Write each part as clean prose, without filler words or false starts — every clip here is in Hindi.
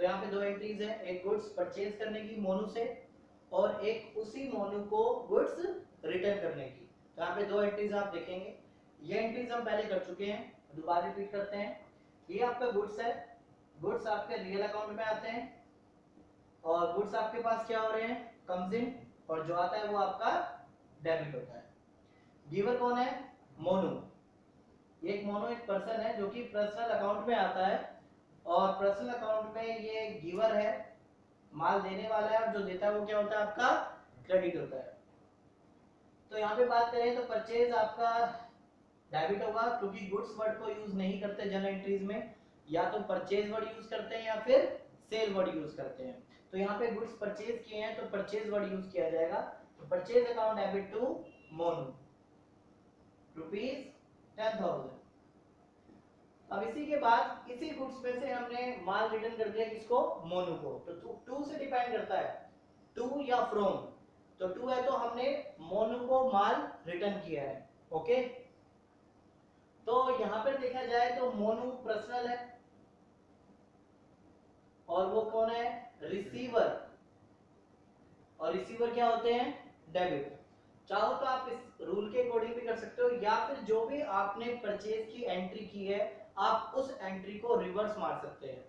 तो यहाँ पे दो एंट्रीज है, एक गुड्स परचेज करने की मोनू से और एक उसी मोनू को गुड्स रिटर्न करने की। तो यहाँ पे दो एंट्रीज आप देखेंगे, ये एंट्रीज हम पहले कर चुके हैं, दोबारा रिपीट करते हैं। ये आपका गुड्स है, गुड्स आपके रियल अकाउंट में आते हैं और गुड्स आपके पास क्या हो रहे हैं, कम्स इन, और जो आता है वो आपका डेबिट होता है। गिवर कौन है, मोनू। एक मोनो एक पर्सन है जो कि पर्सनल अकाउंट में आता है और पर्सनल अकाउंट में ये गिवर है, माल देने वाला है, और जो देता है वो क्या होता है, आपका क्रेडिट होता है। तो यहाँ पे बात करें तो परचेज आपका डेबिट होगा, क्योंकि गुड्स वर्ड को यूज नहीं करते जर्नल एंट्रीज में, या तो परचेज वर्ड यूज करते हैं या फिर सेल वर्ड यूज करते हैं। तो यहाँ पे गुड्स परचेज किए हैं तो परचेज वर्ड यूज किया जाएगा। तो purchase account debit to Monu ₹10,000। अब इसी के बाद इसी गुड्स में से हमने माल रिटर्न कर दिया किसको, मोनू को। तो टू से डिपेंड करता है, टू या फ्रॉम। तो टू है तो हमने मोनू को माल रिटर्न किया है। ओके, तो यहां पर देखा जाए तो मोनू पर्सनल है और वो कौन है, रिसीवर, और रिसीवर क्या होते हैं, डेबिट। चाहो तो आप इस रूल के अकॉर्डिंग भी कर सकते हो, या फिर जो भी आपने परचेज की एंट्री की है आप उस एंट्री को रिवर्स मार सकते हैं।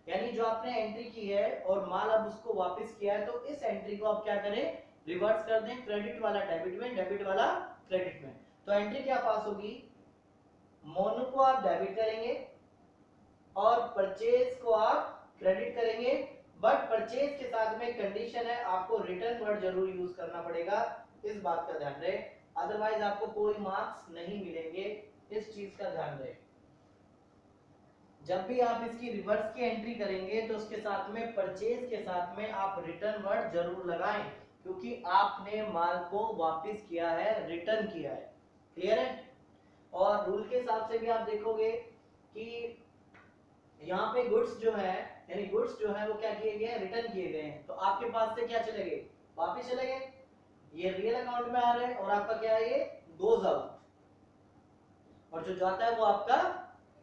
यानी जो आपने एंट्री की है और माल अब उसको वापस किया है, तो इस एंट्री को आप क्या करें, रिवर्स कर दें, क्रेडिट वाला डेबिट में, डेबिट वाला क्रेडिट में। तो एंट्री क्या पास होगी, मोनू को आप डेबिट करेंगे और परचेज को आप क्रेडिट करेंगे, बट परचेज के साथ में कंडीशन है, आपको रिटर्न वर्ड जरूर यूज करना पड़ेगा, इस बात का ध्यान रहे, अदरवाइज आपको कोई मार्क्स नहीं मिलेंगे, इस चीज का ध्यान रहे। जब भी आप इसकी रिवर्स की एंट्री करेंगे तो उसके साथ में परचेज के साथ में आप रिटर्न वर्ड जरूर लगाएं, क्योंकि आपने माल को वापस किया है, रिटर्न किया है। क्लियर है। और रूल के हिसाब से भी आप देखोगे कि यहाँ पे गुड्स जो है, यानी गुड्स जो है वो क्या किए गए, रिटर्न किए गए हैं, तो आपके पास से क्या चले गए, वापस चले गए, ये रियल अकाउंट में आ रहे हैं, और आपका क्या है, ये गोज आउट, और जो जाता है वो आपका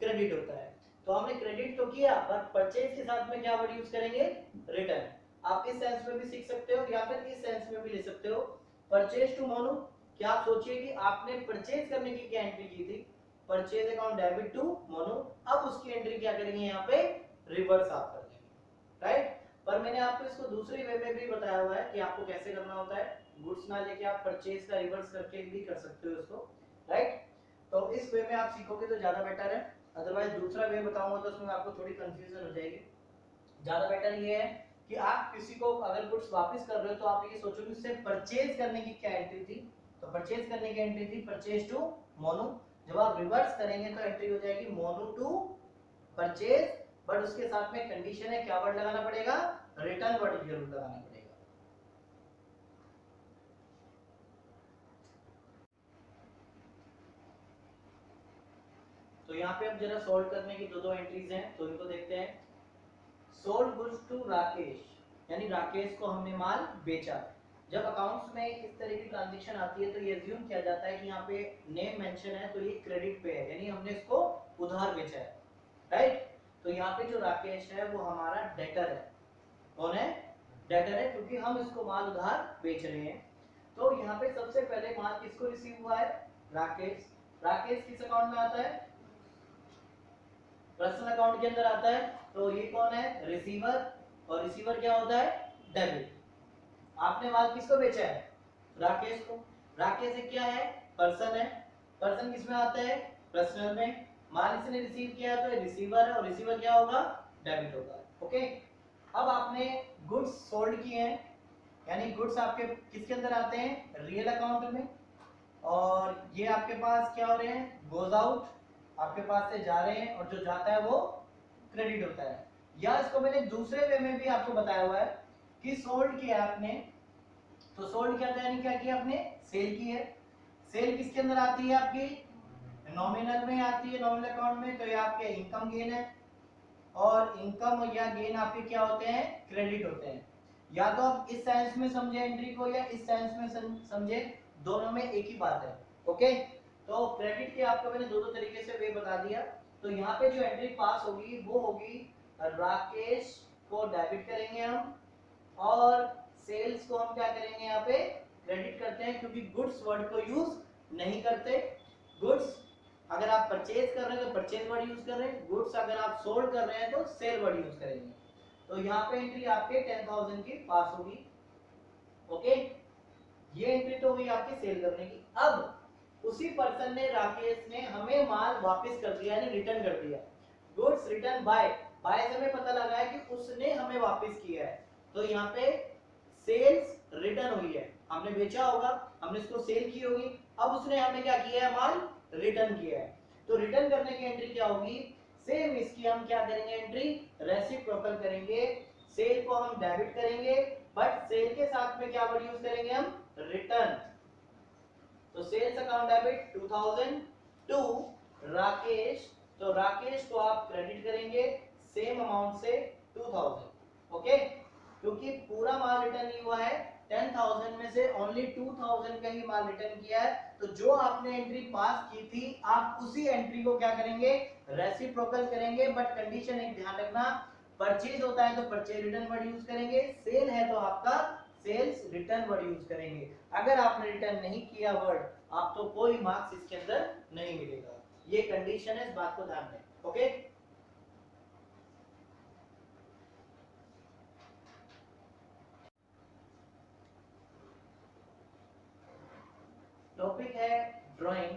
क्रेडिट होता है। तो हमने क्रेडिट तो किया, बट परचेज के साथ में क्या वर्ड यूज करेंगे, रिटर्न। आप इस सेंस में भी सीख सकते हो या फिर इस सेंस में भी ले सकते हो। परचेज टू मोनू, क्या आप सोचिए कि आपने परचेज करने की क्या एंट्री की थी, purchase account debit to Monu, अब उसकी एंट्री क्या करेंगे, यहाँ पे रिवर्स आप कर देंगे, राइट। पर मैंने आपको इसको दूसरे वे में भी बताया हुआ है कि आपको कैसे करना होता है, गुड्स ना लेके आप परचेज का रिवर्स करके भी कर सकते हो इसको, राइट। तो इस वे में आप सीखोगे तो ज्यादा बेटर है, अदरवाइज दूसरा वे बताऊंगा तो उसमें आपको थोड़ी कंफ्यूजन हो जाएगी। ज्यादा बेटर ये है कि आप किसी को अगर गुड्स वापस कर रहे हो तो आप ये सोचो कि उससे परचेज करने की क्या एंट्री थी, तो परचेज करने की एंट्री थी परचेज टू मोनू। जब आप रिवर्स करेंगे तो एंट्री हो जाएगी मोनू टू परचेज, बट उसके साथ में कंडीशन है, क्या वर्ड लगाना पड़ेगा, रिटर्न वर्ड जरूर लगाना पड़ेगा। तो यहाँ पे अब जरा सॉल्व करने की दो एंट्रीज हैं, तो इनको देखते हैं। सोल्ड गुड्स टू राकेश, यानी राकेश को हमने माल बेचा। जब अकाउंट्स में इस तरह की ट्रांजैक्शन आती है तो ये अज्यूम किया जाता है कि यहाँ पे नेम मेंशन है तो ये क्रेडिट पे है, यानी हमने इसको उधार बेचा है, राइट। तो यहाँ पे जो राकेश है वो हमारा डेटर है, कौन है, डेटर है, क्योंकि हम इसको माल उधार बेच रहे हैं। तो यहाँ पे सबसे पहले माल किसको रिसीव हुआ है, राकेश। राकेश किस अकाउंट में आता है, पर्सनल अकाउंट के अंदर आता है, तो ये कौन है, रिसीवर, और रिसीवर क्या होता है, डेबिट। आपने माल किसको बेचा है, राकेश को। राकेश एक क्या है, पर्सन है, पर्सन किस में आता है, पर्सनल में। माल इसने रिसीव किया है तो ये रिसीवर है, और रिसीवर क्या होगा, डेबिट होगा। ओके, अब आपने गुड्स सोल्ड किए हैं, यानी गुड्स आपके किसके अंदर आते हैं, रियल अकाउंट में, और ये आपके पास क्या हो रहे हैं, गोज आउट, आपके पास से जा रहे हैं, और जो जाता है वो क्रेडिट होता है। या इसको मैंने दूसरे वे में भी आपको बताया हुआ है कि सोल्ड किया आपने, तो सोल्ड किया था यानी क्या किया आपने, सेल की है। सेल किसके अंदर आती है, आपकी नॉमिनल में आती है, नॉमिनल अकाउंट में, तो ये आपके इनकम गेन है, और इनकम या गेन आपके क्या होते हैं, क्रेडिट होते हैं। या तो आप इस सेंस में समझे एंट्री को या इस सेंस में समझे, दोनों में एक ही बात है। ओके, तो क्रेडिट के आपको मैंने दो तरीके से वे बता दिया। तो यहाँ पे जो एंट्री पास होगी वो होगी राकेश को डेबिट करेंगे हम, और सेल्स को हम क्या करेंगे यहाँ पे क्रेडिट करते हैं, क्योंकि गुड्स वर्ड को यूज नहीं करते। गुड्स अगर आप परचेज कर रहे हैं तो परचेज वर्ड यूज कर रहे हैं, गुड्स अगर आप सोल्ड कर रहे हैं तो सेल वर्ड यूज करेंगे। तो यहाँ पे एंट्री आपके 10,000 की पास होगी। ओके, ये एंट्री तो हुई आपकी सेल करने की। अब उसी पर्सन ने, राकेश ने हमें माल वापस कर दिया, यानी रिटर्न कर दिया। गुड्स रिटर्न बाय, बाय से हमें पता लगा है कि उसने हमें वापस किया है, तो यहाँ पे सेल्स रिटर्न हुई है, हमने बेचा होगा, हमने इसको सेल की होगी, अब उसने हमें क्या किया है, माल रिटर्न किया है। तो रिटर्न करने की एंट्री क्या होगी, सेम इसकी हम क्या करेंगे एंट्री, रेसिप्रोकल करेंगे। सेल को हम डेबिट करेंगे, बट सेल के साथ में क्या वर्ड यूज करेंगे हम, रिटर्न। तो sales account debit 2000 to Rakesh, तो राकेश को आप क्रेडिट करेंगे सेम अमाउंट से 2000। ओके, क्योंकि पूरा माल रिटर्न नहीं हुआ है, 10,000 में से ओनली 2000 का ही माल रिटर्न किया है, तो जो आपने एंट्री पास की थी आप उसी एंट्री को क्या करेंगे, रेसिप्रोकल करेंगे। बट कंडीशन एक ध्यान रखना, परचेज होता है तो परचेज रिटर्न वर्ड यूज करेंगे, सेल है तो आपका सेल्स रिटर्न वर्ड यूज करेंगे। अगर आपने रिटर्न नहीं किया वर्ड, आपको तो कोई मार्क्स इसके अंदर नहीं मिलेगा। ये कंडीशन है, इस बात को ध्यान दें। ओके, टॉपिक है ड्राइंग,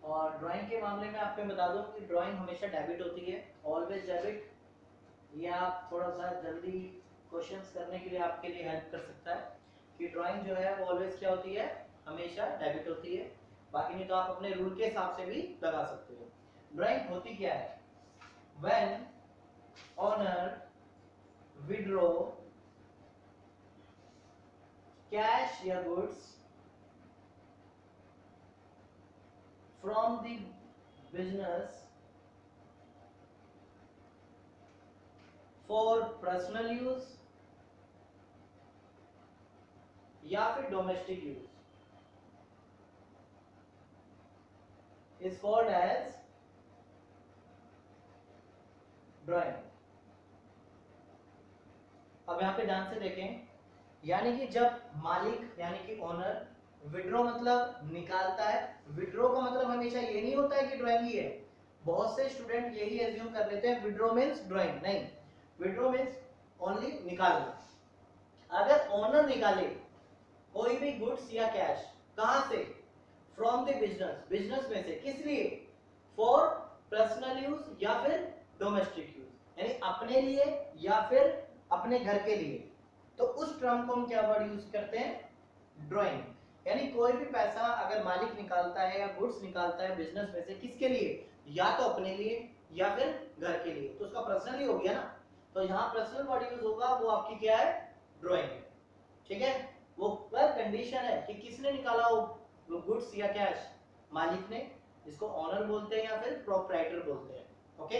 और ड्राइंग के मामले में आपको बता दूं कि ड्राइंग हमेशा डेबिट होती है, ऑलवेज डेबिट। ये आप थोड़ा सा जल्दी क्वेश्चंस करने के लिए आपके लिए हेल्प कर सकता है कि ड्राइंग जो है वो ऑलवेज क्या होती है, हमेशा डेबिट होती है। बाकी नहीं तो आप अपने रूल के हिसाब से भी लगा सकते हो। ड्राइंग होती क्या है, व्हेन ओनर विड्रॉ कैश या goods from the business for personal use या फिर domestic use is called as drawing. अब यहाँ पे ध्यान से देखें, यानी कि जब मालिक यानी कि ओनर, विड्रॉ मतलब निकालता है, विड्रॉ का मतलब हमेशा ये नहीं होता है कि ड्राइंग ही है। बहुत से स्टूडेंट यही एज्यूम कर लेते हैं विड्रॉ मींस ड्राइंग, नहीं, विड्रॉ मींस ओनली निकालना। अगर ओनर निकाले कोई भी गुड्स या कैश, कहां से, फ्रॉम द बिजनेस, बिजनेस में से, किस लिए, फॉर पर्सनल यूज या फिर डोमेस्टिक यूज, यानी अपने लिए या फिर अपने घर के लिए, तो उस टर्म को हम क्या वर्ड यूज करते हैं, ड्राइंग। यानी कोई भी पैसा अगर मालिक निकालता है या गुड्स निकालता है बिजनेस में से, किसके लिए, या तो अपने लिए या फिर घर के लिए, तो उसका पर्सनल ही हो गया ना। तो यहाँ पर्सनल वर्ड यूज होगा, वो आपकी क्या है, ड्राइंग है। ठीक है, वो पर कंडीशन है कि किसने निकाला वो गुड्स या कैश, मालिक ने, जिसको ऑनर बोलते हैं या फिर प्रोप्राइटर बोलते हैं। ओके,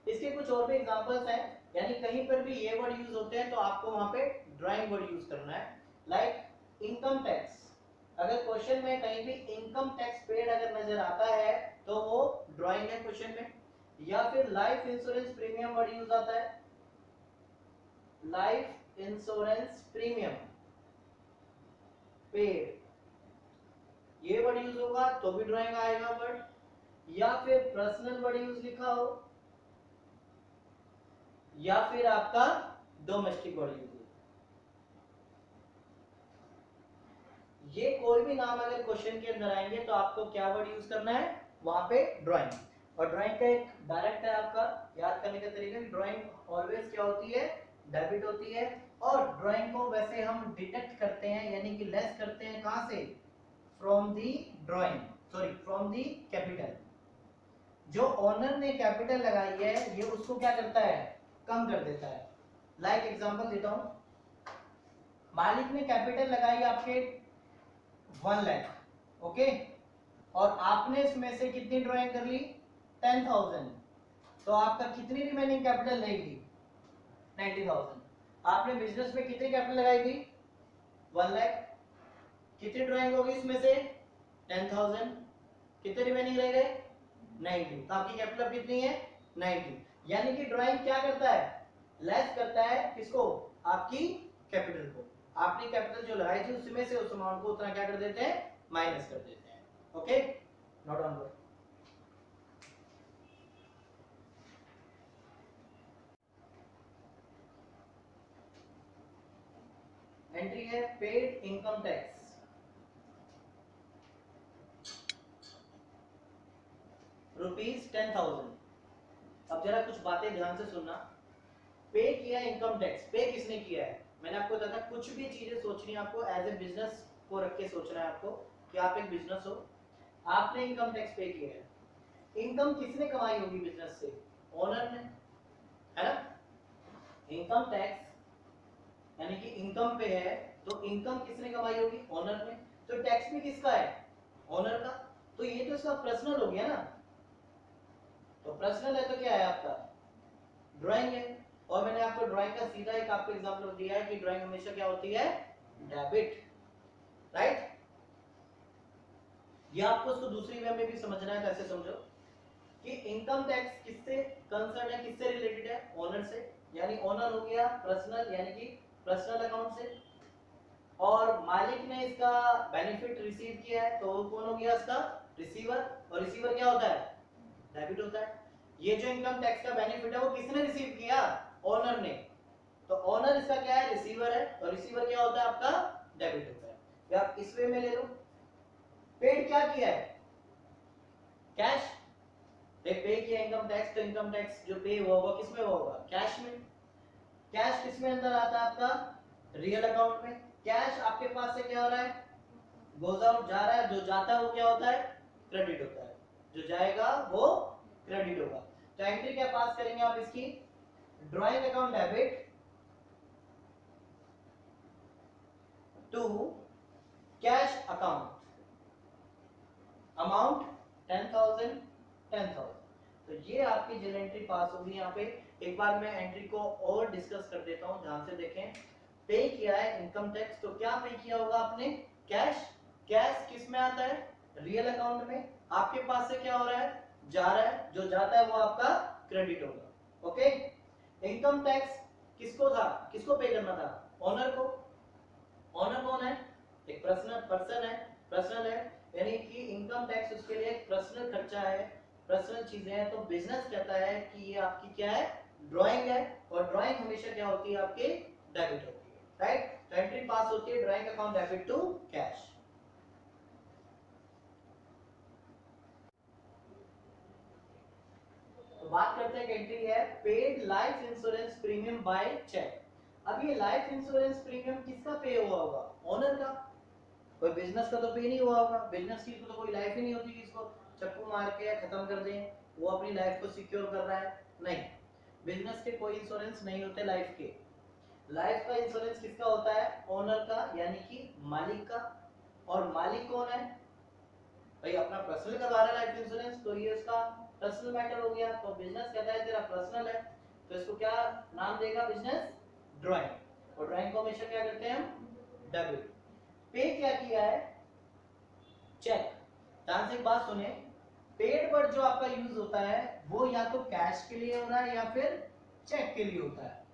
इसके कुछ और भी एग्जांपल्स हैं, यानी कहीं पर भी ये वर्ड यूज होते हैं तो आपको वहां पे ड्राइंग वर्ड यूज करना है। लाइक इनकम टैक्स, अगर क्वेश्चन में कहीं भी इनकम टैक्स पेड अगर नजर आता है तो वो ड्राइंग है क्वेश्चन में। या फिर life insurance premium word use आता है, लाइफ इंश्योरेंस प्रीमियम पेड, ये वर्ड यूज होगा तो भी ड्राइंग आएगा वर्ड। या फिर पर्सनल वर्ड यूज लिखा हो, या फिर आपका डोमेस्टिक वर्ड यूज, ये कोई भी नाम अगर क्वेश्चन के अंदर आएंगे तो आपको क्या वर्ड यूज करना है, वहां पे ड्राइंग। और ड्राइंग का एक डायरेक्ट है आपका याद करने का तरीका, ड्राइंग ऑलवेज क्या होती है, डेबिट होती है। और ड्राइंग को वैसे हम डिडक्ट करते हैं, यानी कि लेस करते हैं, कहां से, from the drawing, sorry from the capital. जो ओनर ने कैपिटल लगाई है ये उसको क्या करता है, कम कर देता है। लाइक एग्जांपल देता हूं, मालिक ने कैपिटल लगाई आपके 1 लाख, ओके, और आपने इसमें से कितनी ड्राइंग कर ली, 10,000, तो आपका कितनी रिमेनिंग कैपिटल रहेगी, 90,000। आपने बिजनेस में कितनी कैपिटल लगाई थी, 1 लाख, कितनी ड्राइंग होगी इसमें से, 10,000, कितने रिमेनिंग रह गए, 90, तो आपकी कैपिटल कितनी है, 90। यानी कि ड्राइंग क्या करता है, लेस करता है किसको, आपकी कैपिटल को। आपने कैपिटल जो लगाई थी उसमें से उस अमाउंट को उतना क्या कर देते हैं, माइनस कर देते हैं। Okay, note on board. Entry है पेड इनकम टैक्स, ₹10,000। अब जरा कुछ बातें ध्यान से सुनना। पे किया इनकम टैक्स, पे किसने किया है, मैंने आपको बताया था कुछ भी चीजें सोचनी है आपको एज ए बिजनेस को रख के सोचना है आपको कि आप एक बिजनेस हो, आपने इनकम टैक्स पे किया है। इनकम किसने कमाई होगी बिजनेस से, ओनर ने, है ना। इनकम टैक्स यानी कि इनकम पे है तो इनकम किसने कमाई होगी, ओनर ने। तो टैक्स भी किसका है, ओनर का। तो ये तो इसका पर्सनल हो गया ना, तो पर्सनल है तो क्या है आपका, ड्राइंग है। और मैंने आपको ड्राइंग का सीधा एक आपको एग्जांपल दिया है कि ड्राइंग हमेशा क्या होती है, डेबिट, राइट। ये आपको उसको दूसरी वे में भी समझना है, कैसे समझो कि इनकम टैक्स किससे कंसर्न है, किससे रिलेटेड है, ओनर से। यानी ओनर हो गया पर्सनल, यानी कि पर्सनल अकाउंट से। और मालिक ने इसका बेनिफिट रिसीव किया है तो कौन हो गया, इसका रिसीवर। और रिसीवर क्या होता है, डेबिट होता है। ये जो इनकम टैक्स का बेनिफिट है वो किसने रिसीव किया, ओनर ने। तो ओनर इसका क्या है, रिसीवर है। और रिसीवर क्या होता है आपका, डेबिट होता है। या आप इस वे में ले लो, पेड क्या किया है, कैश। पे किया इनकम टैक्स, तो इनकम टैक्स जो पे हुआ होगा किसमें हुआ होगा, कैश में। कैश किसमें अंदर आता है आपका, रियल अकाउंट में। कैश आपके पास से क्या हो रहा है, गोज आउट, जा रहा है। जो जाता है वो क्या होता है, क्रेडिट होता है। जो जाएगा वो क्रेडिट होगा। तो एंट्री क्या पास करेंगे आप इसकी, drawing account debit to cash account, amount 10,000 10,000। तो ये आपकी जनरल एंट्री पास होगी यहाँ पे। एक बार मैं एंट्री को और डिस्कस कर देता हूँ, ध्यान से देखें। पे किया है इनकम टैक्स, तो क्या पे किया होगा आपने, कैश। कैश किस में आता है, रियल अकाउंट में। आपके पास से क्या हो रहा है, जा रहा है। जो जाता है वो आपका क्रेडिट होगा। ओके, इनकम टैक्स किसको था, किसको पे करना था, ओनर को। ओनर कौन है, एक पर्सनल पर्सन है, पर्सनल है। यानी कि इनकम टैक्स उसके लिए एक पर्सनल खर्चा है, पर्सनल चीजें हैं। तो बिजनेस कहता है कि ये आपकी क्या है, ड्राइंग है। और ड्राइंग हमेशा क्या होती है, आपकी डेबिट होती है, राइट। तो एंट्री पास होती है drawing account debit to cash. तो बात करते हैं, एंट्री है paid life insurance premium by cheque. अब ये लाइफ इंश्योरेंस प्रीमियम किसका पे हुआ होगा, ओनर का। कोई बिजनेस का तो पे नहीं हुआ होगा, बिजनेस की तो कोई लाइफ ही नहीं होती कि इसको चक्कू मार के खत्म कर दें, वो अपनी लाइफ को सिक्योर कर रहा है, नहीं। बिजनेस के कोई इंश्योरेंस नहीं होते लाइफ के। लाइफ का इंश्योरेंस किसका होता है, ओनर का, यानी कि मालिक का। और मालिक कौन है, भाई अपना पर्सनल करवा रहा है लाइफ इंश्योरेंस, तो ये उसका पर्सनल मैटर हो गया। तो बिजनेस कहता है तेरा पर्सनल है, तो इसको क्या नाम देगा, बिजनेस ड्राइंग। और ड्राइंग को हमेशा क्या करते हैं हम, डेबिट। पे क्या किया है, चेक। ध्यान से एक बात सुने, पेड पर जो आपका यूज होता है वो या तो कैश के लिए हो रहा है या फिर चेक के लिए होता है,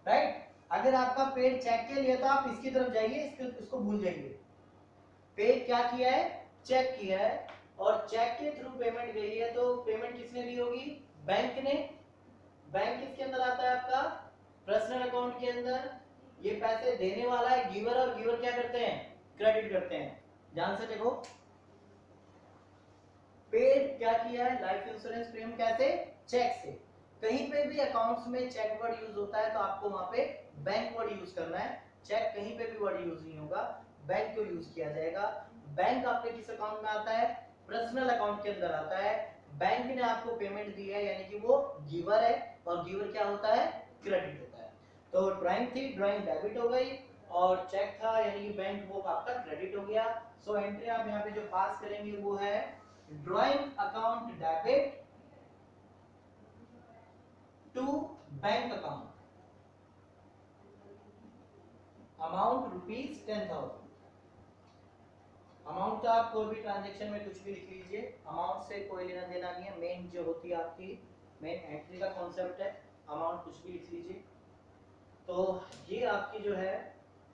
राइट। अगर आपका पेड चेक के लिए तो आप इसकी तरफ जाइए, इसको भूल जाइए। पेड क्या किया है, चेक किया है। और चेक के थ्रू पेमेंट गई है, तो पेमेंट किसने दी होगी, बैंक ने। बैंक किसके अंदर आता है आपका, पर्सनल अकाउंट के अंदर। ये पैसे देने वाला है गिवर, और गिवर क्या करते हैं, क्रेडिट करते हैं। ध्यान से देखो, पेड क्या किया है, लाइफ इंश्योरेंस प्रीमियम कैसे, चेक से। कहीं पे भी अकाउंट्स में चेक वर्ड यूज होता है तो आपको वहां पे बैंक वर्ड यूज करना है। चेक कहीं पे भी वर्ड यूज नहीं होगा, बैंक को यूज किया जाएगा। बैंक आपके किस अकाउंट में आता है, पर्सनल अकाउंट के अंदर आता है। बैंक ने आपको पेमेंट दी है, यानी कि वो गिवर है। और गिवर क्या होता है, क्रेडिट होता है। तो ड्राइंग थी, ड्राइंग डेबिट हो गई। और चेक था यानी कि बैंक, वो आपका क्रेडिट हो गया। सो एंट्री आप यहाँ पे जो पास करेंगे वो है drawing account debit to bank account, amount ₹10,000। Amount का कोई भी ट्रांजेक्शन में कुछ भी लिख लीजिए, अमाउंट से कोई लेना देना नहीं है। मेन जो होती है आपकी मेन एंट्री का कॉन्सेप्ट है, अमाउंट कुछ भी लिख लीजिए। तो ये आपकी जो है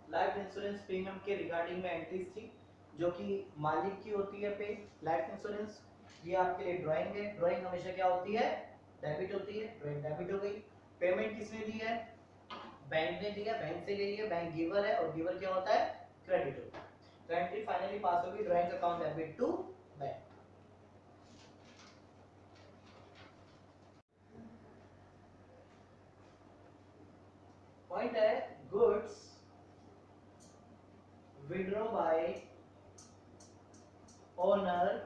लाइफ इंश्योरेंस प्रीमियम के रिगार्डिंग में एंट्रीज थी, जो कि मालिक की होती है पे लाइफ इंश्योरेंस। ये आपके लिए ड्राइंग है, ड्राइंग हमेशा क्या होती है, डेबिट होती है, ड्राइंग डेबिट हो गई। पेमेंट किसने दी है, बैंक ने दिया, बैंक से गई है, बैंक गिवर है और गिवर क्या होता है, क्रेडिट होता है। तो एंट्री फाइनली पास होगी, drawing account debit to bank. Point है goods withdraw by owner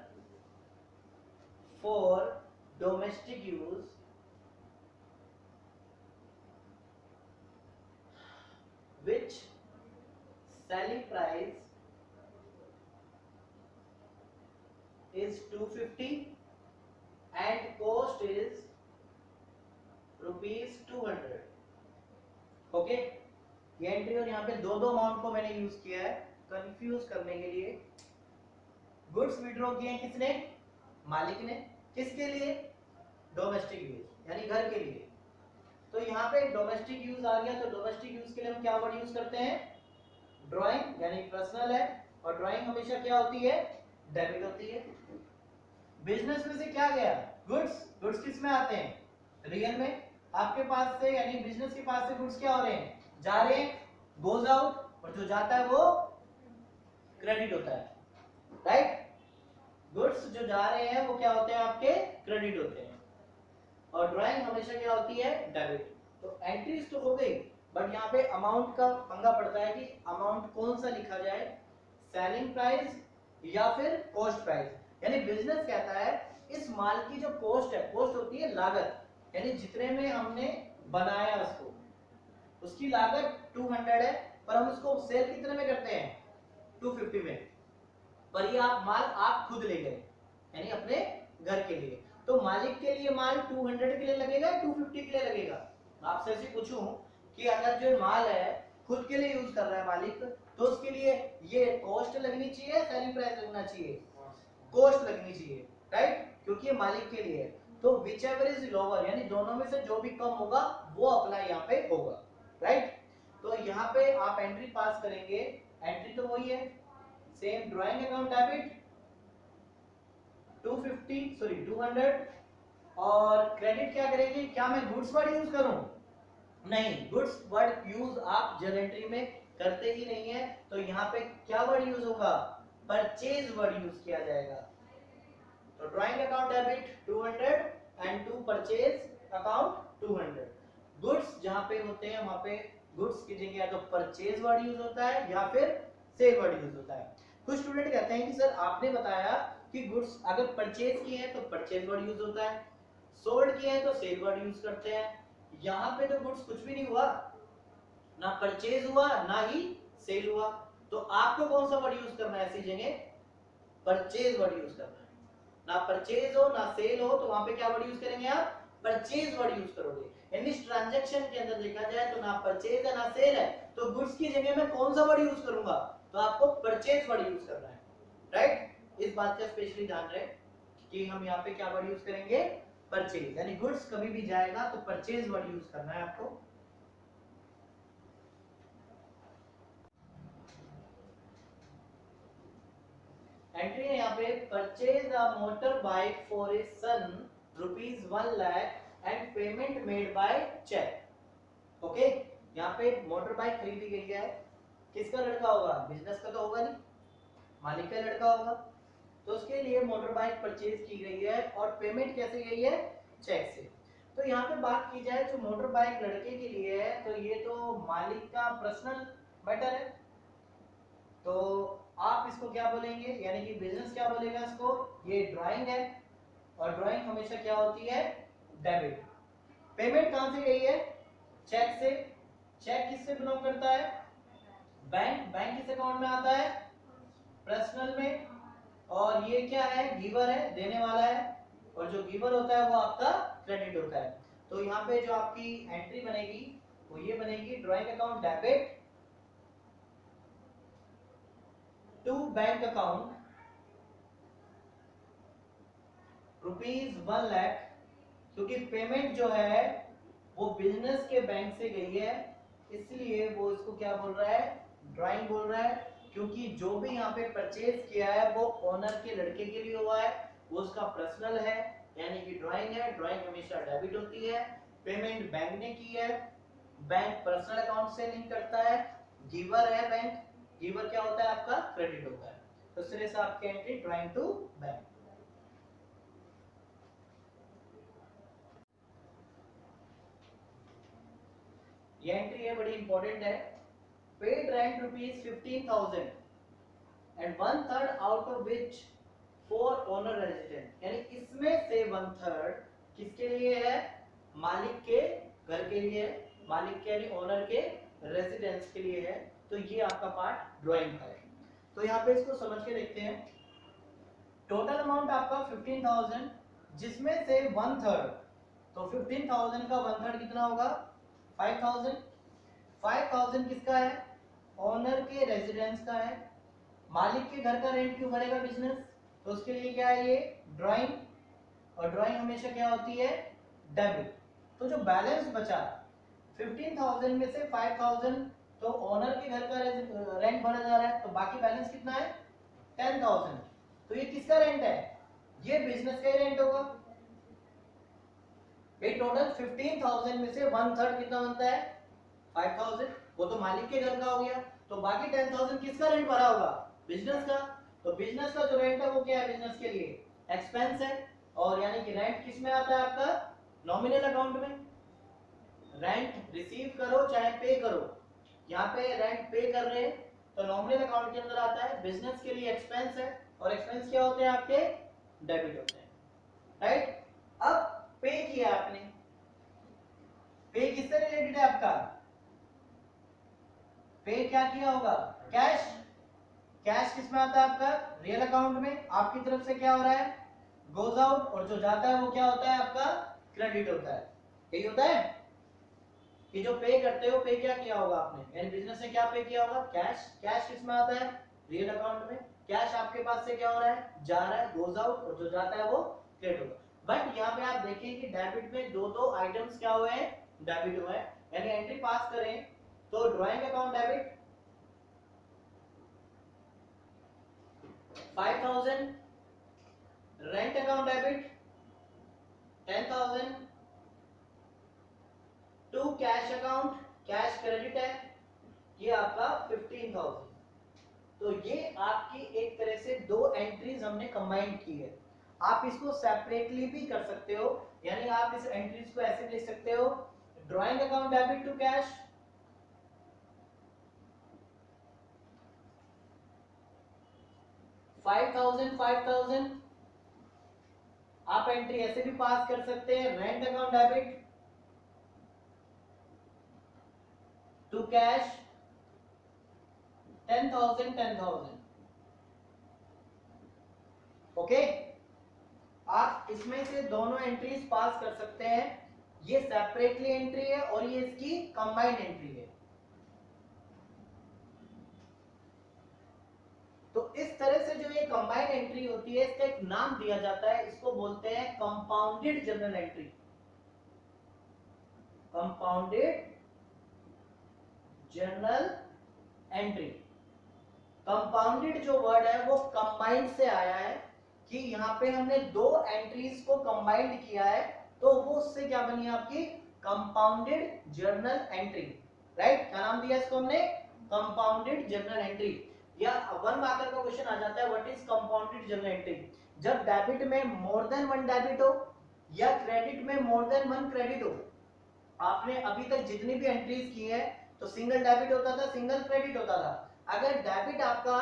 for domestic use which selling price is 250 and cost is rupees 200। Okay, ये एंट्री और यहाँ पे दो दो अमाउंट को मैंने यूज किया है कंफ्यूज करने के लिए। गुड्स विड्रॉ किए हैं किसने, मालिक ने, किसके लिए, डोमेस्टिक यूज यानी घर के लिए। तो यहाँ पे डोमेस्टिक यूज आ गया, तो डोमेस्टिक यूज के लिए हम क्या वर्ड यूज करते हैं, ड्राइंग, यानी पर्सनल है, और ड्राइंग हमेशा क्या होती है, डेबिट होती है। बिजनेस में से क्या गया, गुड्स, गुड्स किस में आते हैं, रियल में। आपके पास से यानी बिजनेस के पास से गुड्स क्या हो रहे हैं, जा रहे हैं, गोज आउट, और जो जाता है वो क्रेडिट होता है, राइट। गुड्स जो जा रहे हैं वो क्या होते हैं, आपके क्रेडिट होते हैं, और ड्राइंग हमेशा क्या होती है, डेबिट। तो एंट्रीज तो हो गई, बट यहाँ पे अमाउंट का पंगा पड़ता है कि अमाउंट कौन सा लिखा जाए, सेलिंग प्राइस या फिर कॉस्ट प्राइस। यानी बिजनेस कहता है इस माल की जो कॉस्ट है, कॉस्ट होती है लागत, यानी जितने में हमने बनाया उसको, उसकी लागत 200 है, पर हम उसको सेल कितने में करते हैं, 250 में, पर ये आप माल आप खुद ले गए, यानी अपने घर के लिए। तो मालिक के लिए माल 200 के लिए लगेगा, 250 के लिए लगेगा। आपसे ऐसे पूछूं कि अगर जो माल है खुद के लिए यूज कर रहा है मालिक, तो उसके लिए ये कॉस्ट लगनी चाहिए, सेलिंग प्राइस लगना चाहिए, कॉस्ट लगनी चाहिए, राइट, क्योंकि ये मालिक के लिए है। तो विच एवर इज लोअर, यानी दोनों में से जो भी कम होगा वो अप्लाई यहाँ पे होगा, राइट। तो यहाँ पे आप एंट्री पास करेंगे, एंट्री तो वही है, सेम ड्राइंग अकाउंट डेबिट 200, और क्रेडिट क्या करेंगे, क्या मैं गुड्स वर्ड यूज करूं, नहीं, गुड्स वर्ड यूज आप जर्नल एंट्री में करते ही नहीं है। तो यहाँ पे क्या वर्ड यूज होगा, परचेज वर्ड यूज किया जाएगा। तो drawing account debit 200 and to purchase account 200। Goods जहां पे होते हैं वहां पे गुड्स की जगह या तो परचेज वर्ड यूज होता है या फिर सेल वर्ड यूज होता है। कुछ स्टूडेंट कहते हैं कि सर आपने बताया कि गुड्स अगर परचेज किए हैं तो परचेज वर्ड यूज होता है, सोल्ड किए हैं तो सेल वर्ड यूज करते हैं। यहाँ पे तो गुड्स कुछ भी नहीं हुआ, ना परचेज हुआ ना ही सेल हुआ, तो आपको कौन सा वर्ड यूज करना है ऐसी जगह, परचेज वर्ड यूज करना है। ना परचेज हो ना सेल हो, तो वहां पे क्या वर्ड यूज करेंगे आप, परचेज वर्ड यूज करोगे। यानी इस ट्रांजैक्शन के अंदर देखा जाए तो ना परचेज है ना सेल है, तो गुड्स की जगह मैं कौन सा वर्ड यूज करूंगा, तो आपको परचेज वर्ड यूज करना है, राइट। इस बात का स्पेशली ध्यान रहे कि हम यहाँ पे क्या वर्ड यूज करेंगे, परचेज, यानी गुड्स कभी भी जाएगा तो परचेज वर्ड यूज करना है आपको। एंट्री है यहाँ पे, purchase a motor bike for a son ₹1 lakh and payment made by cheque. Okay, यहाँ पे मोटर बाइक खरीदी गई है, किसका लड़का होगा, बिजनेस का तो होगा नहीं, मालिक का लड़का होगा। तो उसके लिए मोटर बाइक परचेज की गई है और पेमेंट कैसे गई है, चेक से। तो यहाँ पे बात की जाए जो मोटर बाइक लड़के के लिए है, तो ये तो मालिक का पर्सनल मैटर है, तो आप इसको क्या बोलेंगे, यानी कि बिजनेस क्या बोलेगा इसको, ये ड्राइंग है, और ड्राइंग हमेशा क्या होती है, डेबिट। पेमेंट कहां से गई है, चेक से। चेक किससे बिलोंग करता है, बैंक, बैंक किस अकाउंट में आता है, पर्सनल में, और ये क्या है, गिवर है, देने वाला है, और जो गिवर होता है वो आपका क्रेडिट होता है। तो यहाँ पे जो आपकी एंट्री बनेगी वो ये बनेगी, drawing account debit to bank account ₹1 lakh क्योंकि पेमेंट जो है वो बिजनेस के बैंक से गई है, इसलिए वो इसको क्या बोल रहा है, ड्राइंग बोल रहा है। क्योंकि जो भी यहाँ पे परचेज किया है वो ओनर के लड़के के लिए हुआ है, वो उसका पर्सनल है, यानी कि ड्राइंग है। ड्राइंग हमेशा डेबिट होती है। पेमेंट बैंक ने की है, बैंक पर्सनल अकाउंट से लिंक करता है। गिवर है बैंक, गिवर क्या होता है आपका, क्रेडिट होता है। तो इस तरह से आपकी एंट्री ड्राइंग टू बैंक। ये एंट्री है बड़ी इंपॉर्टेंट है। Paid rent ₹15,000 and 1/3 out of which for owner resident, यानी इसमें से 1/3 किसके लिए है, मालिक के घर के लिए, मालिक के यानी ओनर के रेजिडेंस के लिए है। तो ये आपका पार्ट ड्राइंग का है। तो यहाँ पे इसको समझ के देखते हैं। टोटल अमाउंट आपका 15,000, जिसमें से 1/3, तो 15,000 का 1/3 कितना होगा, 5,000। 5,000 किसका है, ओनर के रेजिडेंस का है। मालिक के घर का रेंट क्यों भरेगा बिजनेस, तो उसके लिए क्या है ये ड्राइंग, और ड्राइंग हमेशा क्या होती है, डेबिट। तो जो बैलेंस बचा 15,000 में से 5,000 तो ओनर के घर का रेंट भरा जा रहा है, तो बाकी बैलेंस कितना है 10,000। तो ये किसका रेंट है, ये बिजनेस का ही रेंट होगा। ये टोटल 15,000 में से 1/3 कितना बनता है 5,000, वो तो मालिक के घर का हो गया। तो बाकी 10,000 किसका रेंट भरा होगा, बिजनेस का। तो बिजनेस का जो रेंट है वो क्या है, बिजनेस के लिए एक्सपेंस है। और यानी कि रेंट किस में आता है आपका, नॉमिनल अकाउंट में। रेंट रिसीव करो चाहे पे करो, यहाँ पे रेंट पे कर रहे हैं तो नॉमिनल अकाउंट के अंदर आता है। बिजनेस के लिए एक्सपेंस है, और एक्सपेंस क्या होते हैं आपके, डेबिट होते हैं, राइट। अब पे किया आपने, पे किससे रिलेटेड है आपका, पे क्या किया होगा, कैश। कैश किस में आता है आपका, रियल अकाउंट में। आपकी तरफ से क्या हो रहा है, गोज आउट, और जो जाता है वो क्या होता है आपका, क्रेडिट होता है। यही होता है कि जो पे करते हो, पे क्या किया होगा आपने, यानी बिजनेस से क्या पे किया होगा, कैश। कैश किस में आता है, रियल अकाउंट में। कैश आपके पास से क्या हो रहा है, जा रहा है, गोज आउट, और जो जाता है वो क्रेडिट होगा। बट यहाँ पे आप देखिए कि डेबिट में दो आइटम्स क्या हुए हैं, डेबिट हुए हैं। यानी एंट्री पास करें तो drawing account debit 5,000, rent account debit 10,000, to cash account, cash credit है, ये आपका 15,000। तो ये आपकी एक तरह से दो एंट्रीज हमने कंबाइन की है। आप इसको सेपरेटली भी कर सकते हो, यानी आप इस एंट्रीज को ऐसे लिख सकते हो, drawing account debit to cash, $5,000 आप एंट्री ऐसे भी पास कर सकते हैं, rent account debit to cash 10,000। Okay, आप इसमें से दोनों एंट्रीज पास कर सकते हैं। ये सेपरेटली एंट्री है और ये इसकी कंबाइंड एंट्री है। तो इस तरह से जो ये कंबाइंड एंट्री होती है, इसका एक नाम दिया जाता है, इसको बोलते हैं compounded journal entry. Compounded journal entry. Compounded जो वर्ड है वो कंबाइंड से आया है, कि यहाँ पे हमने दो एंट्रीज को कंबाइंड किया है, तो वो उससे क्या बनी आपकी कंपाउंडेड जर्नल एंट्री, राइट। क्या नाम दिया इसको हमने, कंपाउंडेड जर्नल एंट्री। या 1 मार्कर का क्वेश्चन आ जाता है, what is compounded journal entry. जब डेबिट में मोर देन 1 डेबिट हो या क्रेडिट में मोर देन 1 क्रेडिट हो। आपने अभी तक जितनी भी एंट्रीज की है तो सिंगल डेबिट होता था, सिंगल क्रेडिट होता था। अगर डेबिट आपका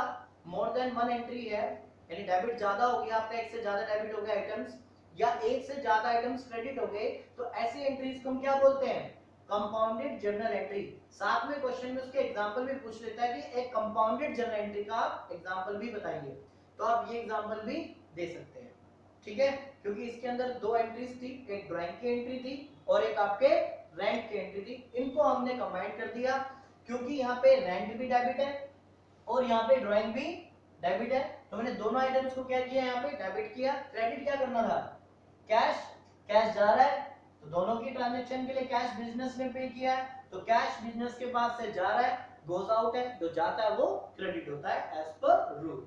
मोर देन 1 एंट्री है, यानी डेबिट ज्यादा हो गया आपका, एक से ज्यादा डेबिट हो गया आइटम्स, या एक से ज्यादा आइटम्स क्रेडिट हो गए, तो ऐसी एंट्रीज को हम क्या बोलते हैं, कंपाउंडेड जर्नल एंट्री। साथ में क्वेश्चन में उसके एग्जांपल भी पूछ लेता है कि एक कंपाउंडेड जर्नल एंट्री का एग्जांपल भी बताइए, तो आप ये एग्जांपल भी दे सकते हैं, ठीक है। क्योंकि इसके अंदर दो एंट्रीज थी, एक ड्राइंग की एंट्री थी और एक आपके रेंट की एंट्री थी। इनको हमने कंबाइन कर दिया, क्योंकि यहाँ पे रेंट भी डेबिट है और यहाँ पे ड्राइंग भी डेबिट है, तो मैंने दोनों आइटम्स को क्या किया, यहाँ पे डेबिट किया। क्रेडिट क्या करना था, कैश, कैश जा रहा है तो दोनों की ट्रांजेक्शन के लिए कैश बिजनेस ने पे किया है, तो कैश बिजनेस के पास से जा रहा है, गोज आउट है, जो जाता है वो क्रेडिट होता है एज पर रूल।